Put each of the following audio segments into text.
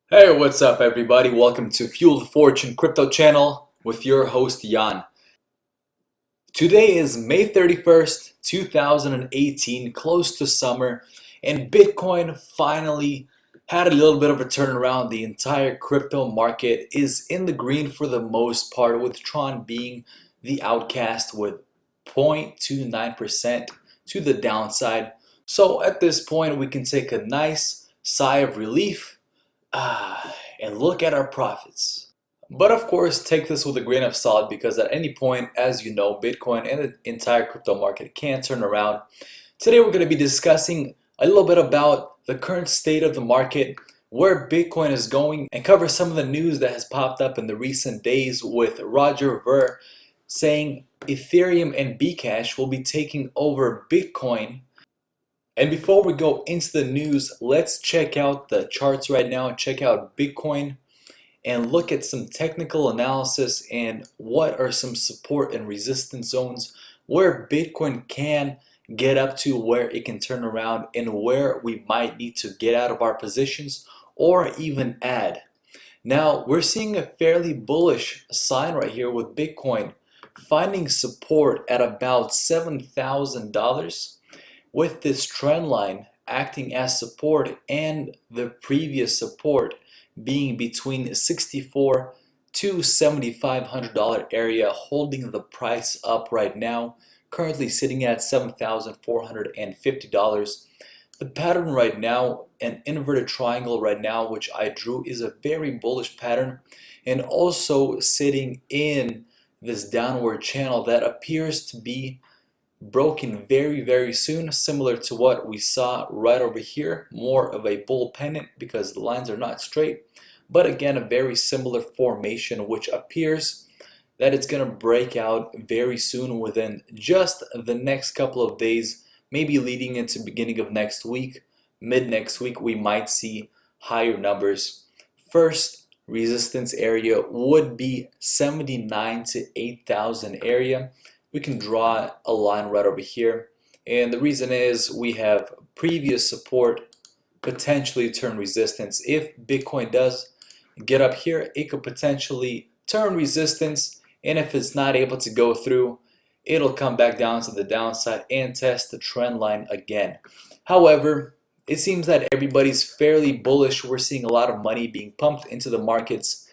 Hey, what's up everybody? Welcome to Fuel the Fortune crypto channel with your host Jan. Today is May 31st, 2018, close to summer, and Bitcoin finally had a little bit of a turnaround. The entire crypto market is in the green for the most part, with Tron being the outcast with 0.29% to the downside. So at this point we can take a nice sigh of relief and look at our profits. But of course, take this with a grain of salt because at any point, as you know, Bitcoin and the entire crypto market can turn around. Today, we're going to be discussing a little bit about the current state of the market, where Bitcoin is going, and cover some of the news that has popped up in the recent days with Roger Ver saying Ethereum and Bcash will be taking over Bitcoin. And before we go into the news, let's check out the charts right now. Check out Bitcoin and look at some technical analysis and what are some support and resistance zones where Bitcoin can get up to, where it can turn around, and where we might need to get out of our positions or even add. Now, we're seeing a fairly bullish sign right here with Bitcoin finding support at about $7,000, with this trend line acting as support and the previous support being between $6,400 to $7,500 area, holding the price up right now, currently sitting at $7,450. The pattern right now, an inverted triangle right now, which I drew, is a very bullish pattern, and also sitting in this downward channel that appears to be broken very soon, similar to what we saw right over here. More of a bull pennant because the lines are not straight, but again a very similar formation, which appears that it's going to break out very soon within just the next couple of days, maybe leading into beginning of next week. Mid next week we might see higher numbers. First resistance area would be 79 to 8,000 area. We can draw a line right over here, and the reason is we have previous support potentially turn resistance. If Bitcoin does get up here, it could potentially turn resistance, and if it's not able to go through, it'll come back down to the downside and test the trend line again. However, it seems that everybody's fairly bullish. We're seeing a lot of money being pumped into the markets.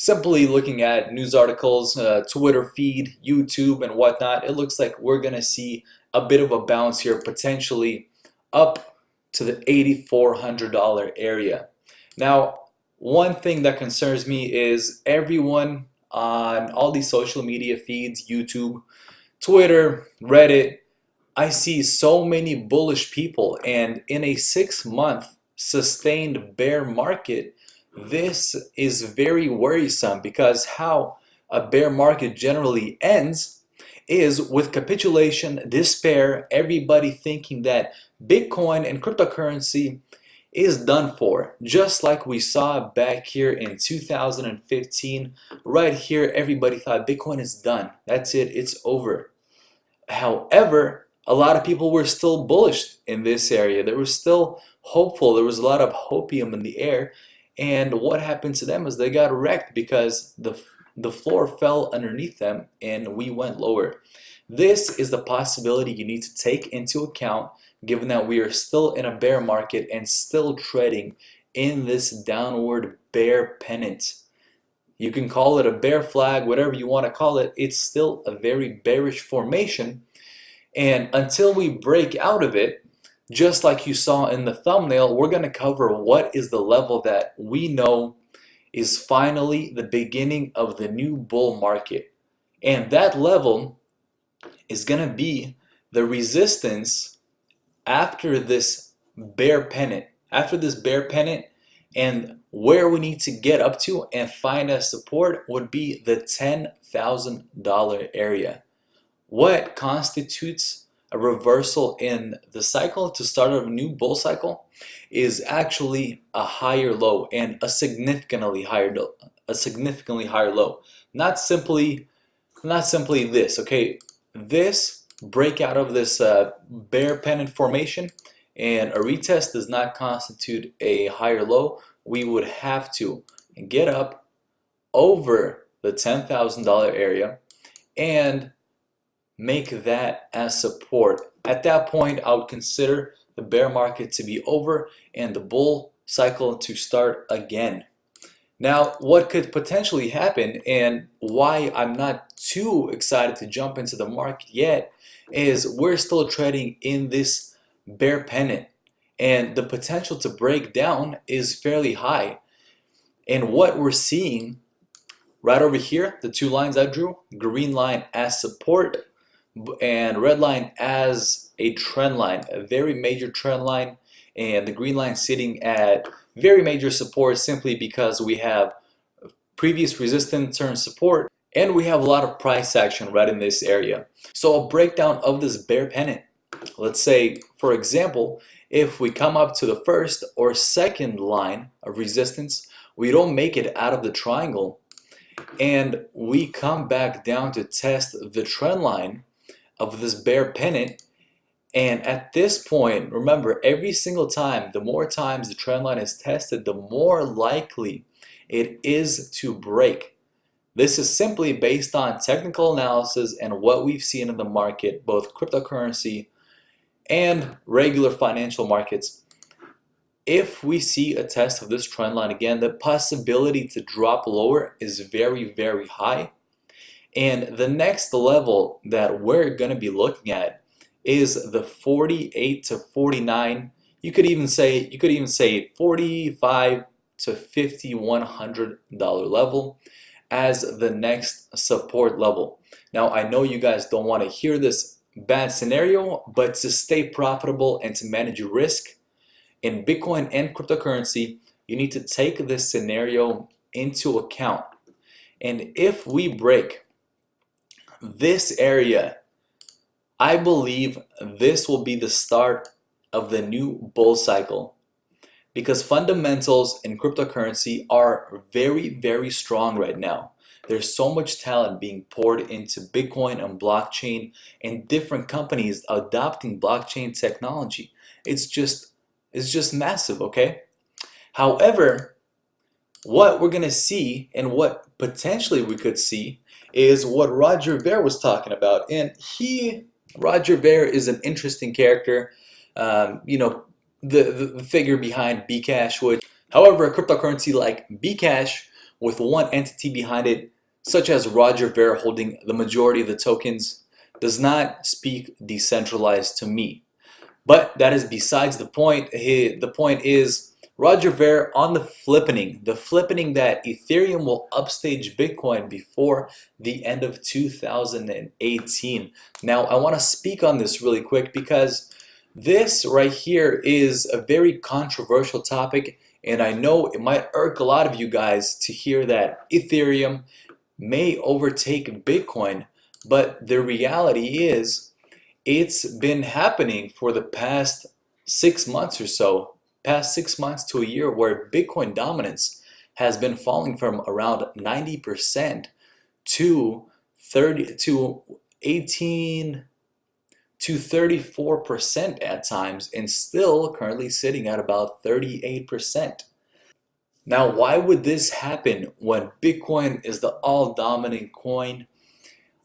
Simply looking at news articles, Twitter feed, YouTube, and whatnot, it looks like we're going to see a bit of a bounce here, potentially up to the $8,400 area. Now, one thing that concerns me is everyone on all these social media feeds, YouTube, Twitter, Reddit, I see so many bullish people, and in a 6-month sustained bear market, this is very worrisome, because how a bear market generally ends is with capitulation, despair, everybody thinking that Bitcoin and cryptocurrency is done for. Just like we saw back here in 2015, right here everybody thought Bitcoin is done. That's it, it's over. However, a lot of people were still bullish in this area. They were still hopeful. There was a lot of hopium in the air. And what happened to them is they got wrecked because the floor fell underneath them and we went lower. This is the possibility you need to take into account, given that we are still in a bear market and still trading in this downward bear pennant. You can call it a bear flag, whatever you want to call it. It's still a very bearish formation. And until we break out of it, just like you saw in the thumbnail, we're going to cover what is the level that we know is finally the beginning of the new bull market. And that level is going to be the resistance after this bear pennant. And where we need to get up to and find as support would be the $10,000 area. What constitutes a reversal in the cycle to start a new bull cycle is actually a higher low, and a significantly higher low. Not simply this, okay? This breakout of this bear pennant formation and a retest does not constitute a higher low. we would have to get up over the $10,000 area and make that as support. At that point, I would consider the bear market to be over and the bull cycle to start again. Now, what could potentially happen and why I'm not too excited to jump into the market yet is we're still trading in this bear pennant and the potential to break down is fairly high. And what we're seeing right over here, the two lines I drew, green line as support and red line as a trend line, a very major trend line, and the green line sitting at very major support simply because we have previous resistance turn support and we have a lot of price action right in this area. So a breakdown of this bear pennant, let's say for example, if we come up to the first or second line of resistance, we don't make it out of the triangle and we come back down to test the trend line of this bear pennant. And at this point, remember, every single time, the more times the trend line is tested, the more likely it is to break. This is simply based on technical analysis and what we've seen in the market, both cryptocurrency and regular financial markets. If we see a test of this trend line again, the possibility to drop lower is very, very high. And the next level that we're going to be looking at is the 48 to 49. You could even say 45 to $5,100 level as the next support level. Now I know you guys don't want to hear this bad scenario, but to stay profitable and to manage your risk in Bitcoin and cryptocurrency, you need to take this scenario into account. And if we break this area, I believe this will be the start of the new bull cycle because fundamentals in cryptocurrency are very, very strong right now. There's so much talent being poured into Bitcoin and blockchain and different companies adopting blockchain technology. It's just massive, okay? However, what we're gonna see and what potentially we could see is what Roger Ver was talking about. And Roger Ver is an interesting character, the figure behind Bcash, which, however, a cryptocurrency like Bcash with one entity behind it, such as Roger Ver holding the majority of the tokens, does not speak decentralized to me. But that is besides the point. The point is Roger Ver on the flippening that Ethereum will upstage Bitcoin before the end of 2018. Now I want to speak on this really quick because this right here is a very controversial topic, and I know it might irk a lot of you guys to hear that Ethereum may overtake Bitcoin, but the reality is it's been happening for the past 6 months or so, past 6 months to a year, where Bitcoin dominance has been falling from around 90% to 18 to 34% at times, and still currently sitting at about 38%. Now, why would this happen when Bitcoin is the all-dominant coin?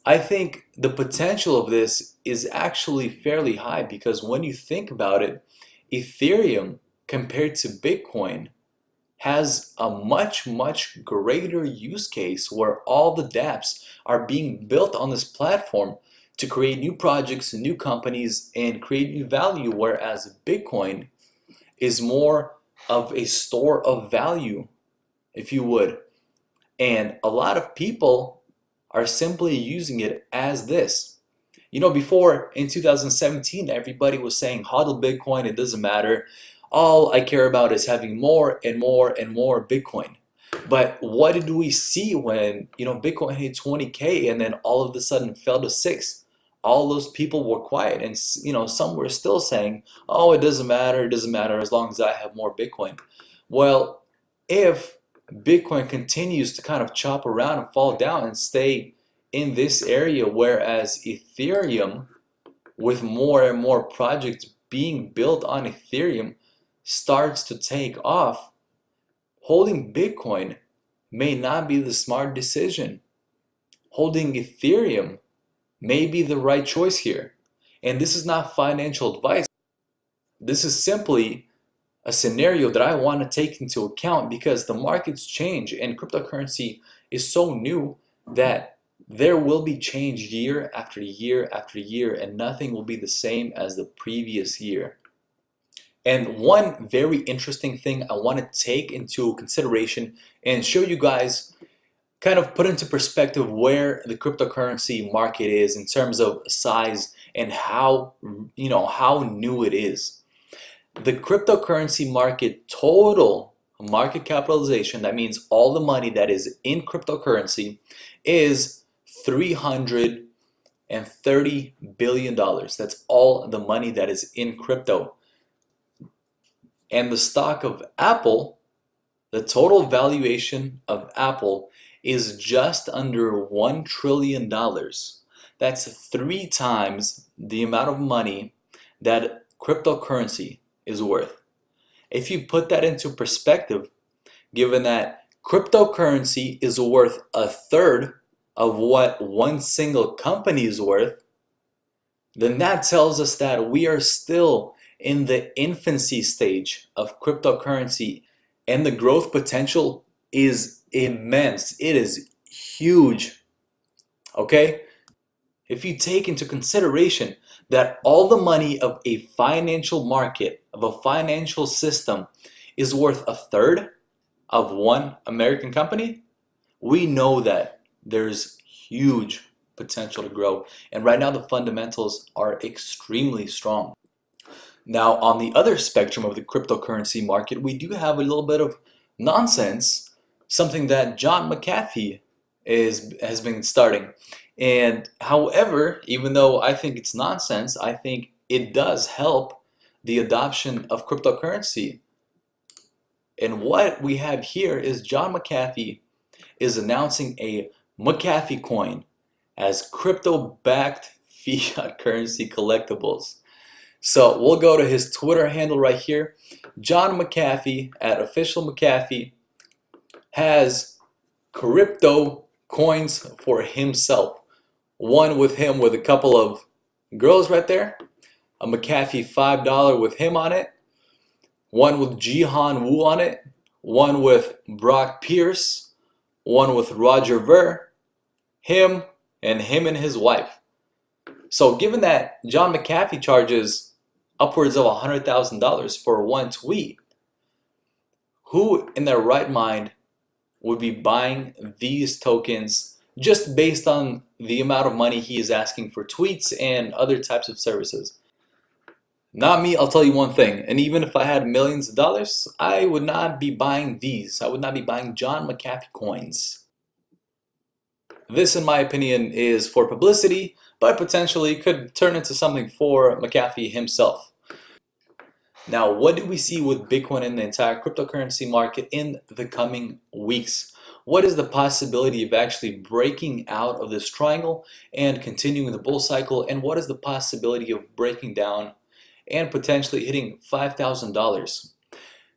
I think the potential of this is actually fairly high because when you think about it, Ethereum compared to Bitcoin has a much, much greater use case where all the dApps are being built on this platform to create new projects, new companies, and create new value, whereas Bitcoin is more of a store of value, if you would. And a lot of people are simply using it as this. You know, before in 2017, everybody was saying, hodl Bitcoin, it doesn't matter. All I care about is having more and more and more Bitcoin. But what did we see when, Bitcoin hit 20K and then all of a sudden fell to 6? All those people were quiet, and some were still saying, oh, it doesn't matter as long as I have more Bitcoin. Well, if Bitcoin continues to kind of chop around and fall down and stay in this area, whereas Ethereum, with more and more projects being built on Ethereum, starts to take off, Holding Bitcoin may not be the smart decision. Holding Ethereum may be the right choice here. And this is not financial advice. This is simply a scenario that I want to take into account because the markets change and cryptocurrency is so new that there will be change year after year after year, and nothing will be the same as the previous year. And one very interesting thing I want to take into consideration and show you guys, kind of put into perspective where the cryptocurrency market is in terms of size and how new it is. The cryptocurrency market total market capitalization, that means all the money that is in cryptocurrency, is $330 billion. That's all the money that is in crypto. And the stock of Apple, the total valuation of Apple is just under $1 trillion. That's 3 times the amount of money that cryptocurrency is worth. If you put that into perspective, given that cryptocurrency is worth 1/3 of what one single company is worth, then that tells us that we are still in the infancy stage of cryptocurrency, and the growth potential is immense. It is huge. Okay? If you take into consideration that all the money of a financial market, of a financial system, is worth 1/3 of one American company, we know that there's huge potential to grow. And right now the fundamentals are extremely strong. Now, on the other spectrum of the cryptocurrency market, we do have a little bit of nonsense, something that John McAfee has been starting. And however, even though I think it's nonsense, I think it does help the adoption of cryptocurrency. And what we have here is John McAfee is announcing a McAfee coin as crypto-backed fiat currency collectibles. So we'll go to his Twitter handle right here. John McAfee at Official McAfee has crypto coins for himself. One with him with a couple of girls right there. A McAfee $5 with him on it. One with Jihan Wu on it. One with Brock Pierce. One with Roger Ver. Him and his wife. So given that John McAfee charges upwards of $100,000 for one tweet, who in their right mind would be buying these tokens just based on the amount of money he is asking for tweets and other types of services? Not me, I'll tell you one thing. And even if I had millions of dollars, I would not be buying these. I would not be buying John McAfee coins. This, in my opinion, is for publicity, but potentially could turn into something for McAfee himself. Now, what do we see with Bitcoin and the entire cryptocurrency market in the coming weeks? What is the possibility of actually breaking out of this triangle and continuing the bull cycle? And what is the possibility of breaking down and potentially hitting $5,000?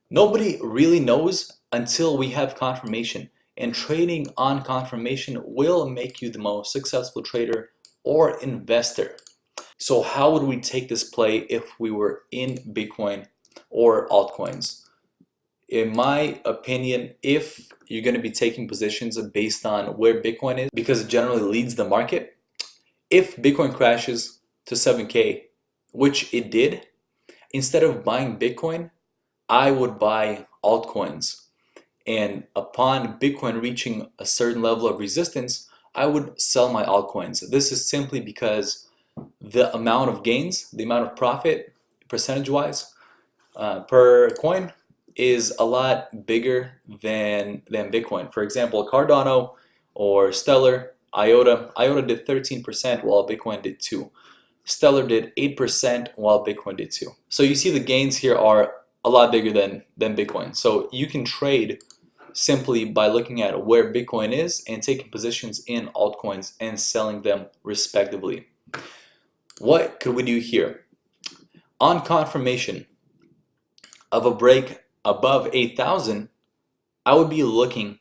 Nobody really knows until we have confirmation. And trading on confirmation will make you the most successful trader or investor. So how would we take this play if we were in Bitcoin or altcoins? In my opinion, if you're going to be taking positions based on where Bitcoin is, because it generally leads the market, if Bitcoin crashes to 7K, which it did, instead of buying Bitcoin, I would buy altcoins. And upon Bitcoin reaching a certain level of resistance, I would sell my altcoins. This is simply because the amount of gains, the amount of profit percentage-wise per coin is a lot bigger than Bitcoin. For example, Cardano or Stellar, IOTA did 13% while Bitcoin did 2%. Stellar did 8% while Bitcoin did 2%. So you see the gains here are a lot bigger than Bitcoin. So you can trade simply by looking at where Bitcoin is and taking positions in altcoins and selling them respectively. What could we do here? On confirmation of a break above 8,000, I would be looking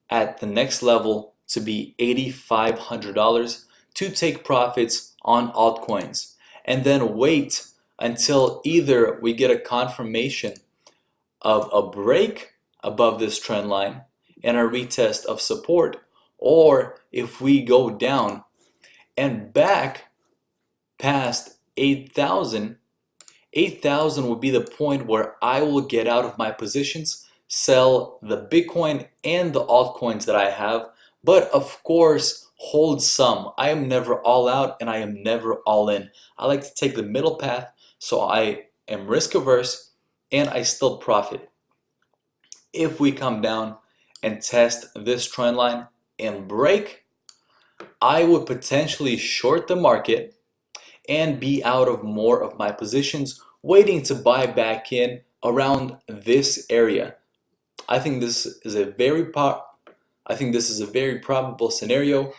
at the next level to be $8,500 to take profits on altcoins, and then wait until either we get a confirmation of a break above this trend line and a retest of support, or if we go down and back past 8,000, 8,000 would be the point where I will get out of my positions, sell the Bitcoin and the altcoins that I have, but of course hold some. I am never all out and I am never all in. I like to take the middle path, so I am risk averse and I still profit. If we come down and test this trend line and break, I would potentially short the market and be out of more of my positions, waiting to buy back in around this area. I think this is a very probable scenario,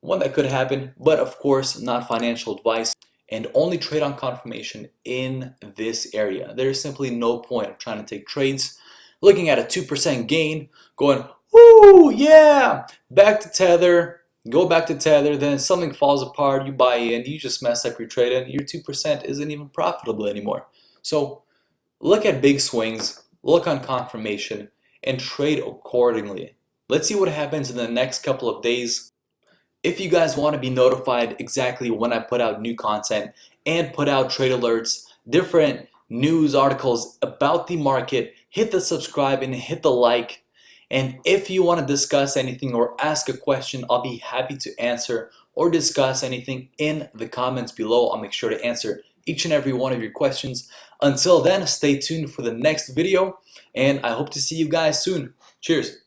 one that could happen, but of course not financial advice, and only trade on confirmation in this area. There is simply no point of trying to take trades, looking at a 2% gain, going, "Woo, yeah, back to Tether." Go back to Tether, then something falls apart, you buy in, you just mess up your trade, and your 2% isn't even profitable anymore. So look at big swings, look on confirmation, and trade accordingly. Let's see what happens in the next couple of days. If you guys want to be notified exactly when I put out new content and put out trade alerts, different news articles about the market, hit the subscribe and hit the like. And if you want to discuss anything or ask a question, I'll be happy to answer or discuss anything in the comments below. I'll make sure to answer each and every one of your questions. Until then, stay tuned for the next video, and I hope to see you guys soon. Cheers.